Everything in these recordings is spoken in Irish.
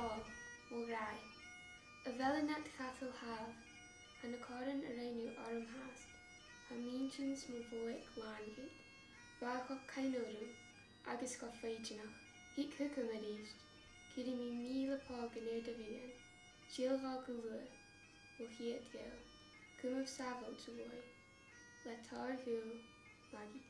all, will rai. A velinet cattle have, and a corin a reinu orm hast, ha minchins mo voic langid, vagok kainorum, agus go feichinach, hik hukum a reist, kiri mi mile pog in da vian, shilgal gulua, will hiet gil, cum of savo to boy, let tar gul, maggie.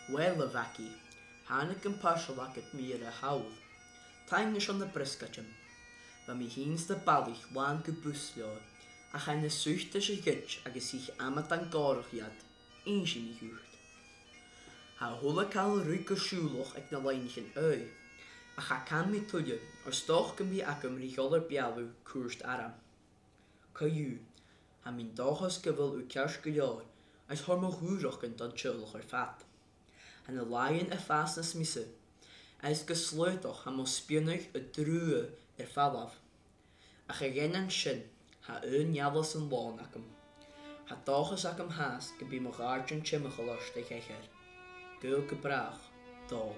Well a vaki, Hannig yn parshalak at mir a hawdd. Tain is on the briskatjum. Va mi hins de ballich lan gebuslio, a chain de suchte se gitch agus sich amat an gorchiad, einsi mi hucht. Ha hulle kal ruike schuloch ag na Loidhnichean ui, a cha can mi tulje, stoch gym mi agam richoller bialu koerst aram. Cayu, ha min dochas gewil u kers gejaar, as hormo húroch yn dan tjulloch fat. En de lion fastness misse, as gesleutach ha mo spionig drue fallaf. A gegennen shin, ha javels en loon akum. Ha dochas akum haas, gebi mo gaartjen chimmegelost de geger. Geul gebraag, dol.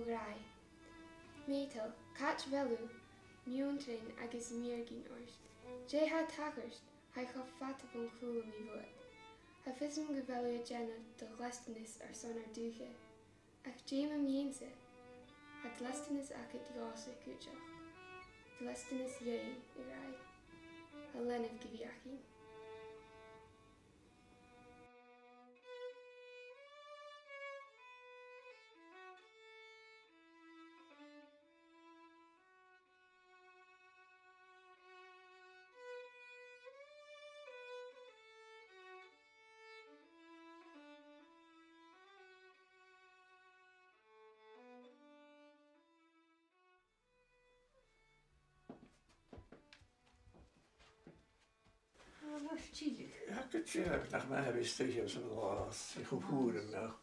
Rai. Metal, catch velu, muntrin agus mirgin orst. Jay ha takerst, ha chof fatabon cool mi voet. Ha fism gevelu a gen of de lestinis sonar duche. Ach jema miense, ha lestinis akit diose kuchach. De lestinis yein, Rai. Ha lenev giviakin. Ja, ik heb het nach mij hebben steeds zo'n laatst. Ik heb hoeren nog.